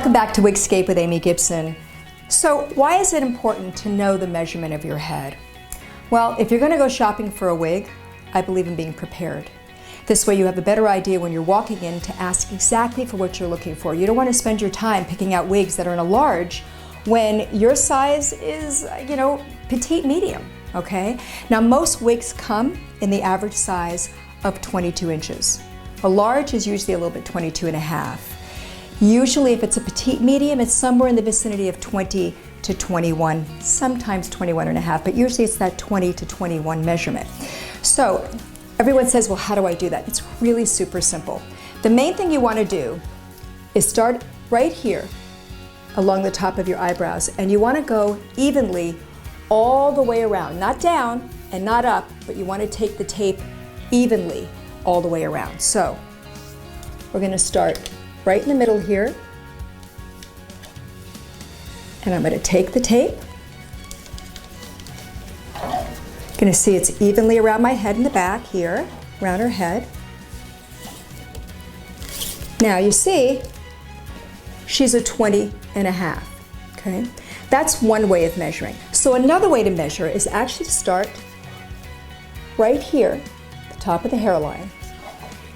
Welcome back to Wigscape with Amy Gibson. So why is it important to know the measurement of your head? Well, if you're going to go shopping for a wig, I believe in being prepared. This way you have a better idea when you're walking in to ask exactly for what you're looking for. You don't want to spend your time picking out wigs that are in a large when your size is, petite medium, okay? Now most wigs come in the average size of 22 inches. A large is usually a little bit 22 and a half. Usually if it's a petite medium, it's somewhere in the vicinity of 20 to 21, sometimes 21 and a half, but usually it's that 20 to 21 measurement. So everyone says, well, how do I do that? It's really super simple. The main thing you want to do is start right here along the top of your eyebrows, and you want to go evenly all the way around, not down and not up, but you want to take the tape evenly all the way around. So we're going to start right in the middle here, and I'm going to take the tape. Going to see it's evenly around my head and the back here, around her head. Now you see, she's a 20 and a half, okay? That's one way of measuring. So another way to measure is actually to start right here, the top of the hairline.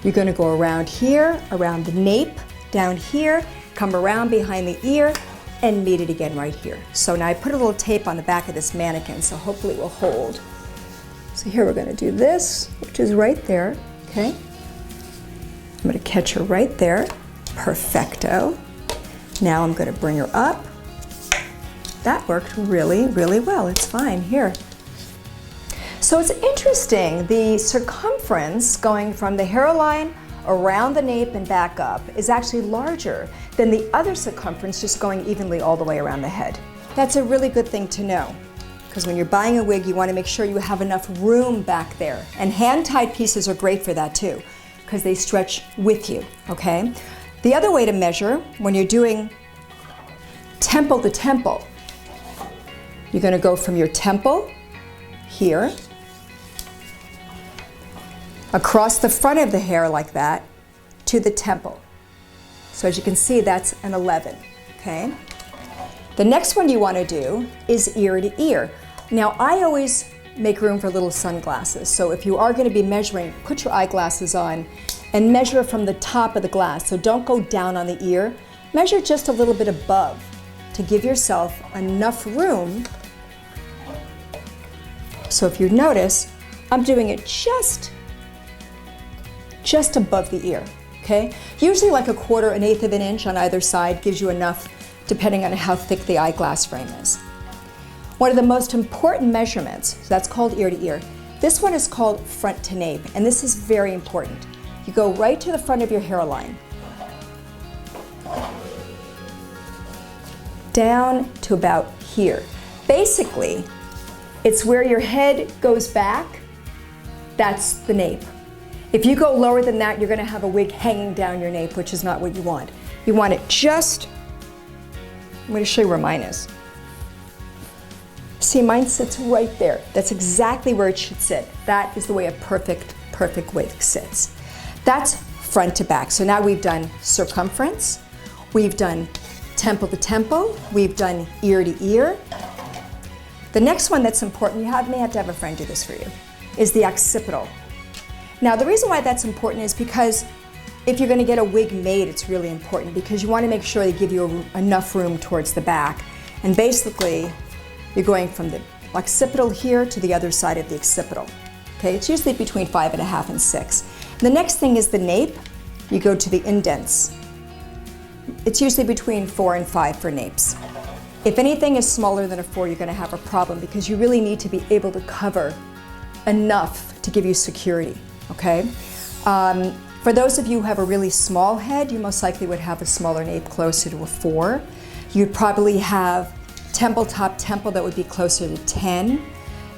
You're going to go around here, around the nape, down here, come around behind the ear, and meet it again right here. So now I put a little tape on the back of this mannequin, so hopefully it will hold. So here we're going to do this, which is right there, okay? I'm going to catch her right there. Perfecto. Now I'm going to bring her up. That worked really, really well. It's fine here. So it's interesting, the circumference going from the hairline around the nape and back up is actually larger than the other circumference just going evenly all the way around the head. That's a really good thing to know, because when you're buying a wig, you want to make sure you have enough room back there. And hand-tied pieces are great for that too, because they stretch with you, okay? The other way to measure, when you're doing temple to temple, you're going to go from your temple here, across the front of the hair like that, to the temple. So as you can see, that's an 11, okay? The next one you want to do is ear to ear. Now I always make room for little sunglasses, so if you are going to be measuring, put your eyeglasses on and measure from the top of the glass. So don't go down on the ear, measure just a little bit above to give yourself enough room. So if you notice, I'm doing it just above the ear, okay? Usually like a quarter, an eighth of an inch on either side gives you enough, depending on how thick the eyeglass frame is. One of the most important measurements, so that's called ear to ear. This one is called front to nape, and this is very important. You go right to the front of your hairline, down to about here. Basically, it's where your head goes back, that's the nape. If you go lower than that, you're going to have a wig hanging down your nape, which is not what you want. You want it just, I'm going to show you where mine is. See, mine sits right there. That's exactly where it should sit. That is the way a perfect wig sits. That's front to back. So now we've done circumference, we've done temple to temple, we've done ear to ear. The next one that's important, you may have to have a friend do this for you, is the occipital. Now the reason why that's important is because if you're going to get a wig made, it's really important because you want to make sure they give you enough room towards the back. And basically, you're going from the occipital here to the other side of the occipital. Okay, it's usually between 5.5 and 6. And the next thing is the nape. You go to the indents. It's usually between 4 and 5 for napes. If anything is smaller than a 4, you're going to have a problem because you really need to be able to cover enough to give you security. Okay? For those of you who have a really small head, you most likely would have a smaller nape closer to a 4. You'd probably have temple top temple that would be closer to 10.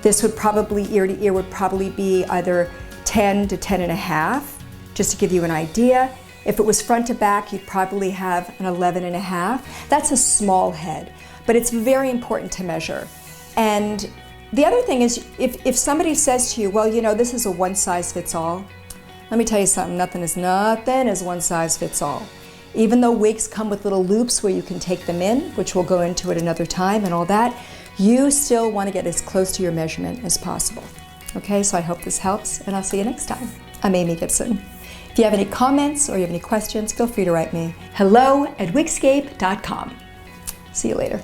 This would probably, ear to ear, would probably be either 10 to 10 and a half, just to give you an idea. If it was front to back, you'd probably have an 11 and a half. That's a small head, but it's very important to measure. And the other thing is, if somebody says to you, well, this is a one size fits all, let me tell you something, nothing is one size fits all. Even though wigs come with little loops where you can take them in, which we'll go into at another time and all that, you still want to get as close to your measurement as possible. Okay, so I hope this helps, and I'll see you next time. I'm Amy Gibson. If you have any comments or you have any questions, feel free to write me. hello@wigscape.com. See you later.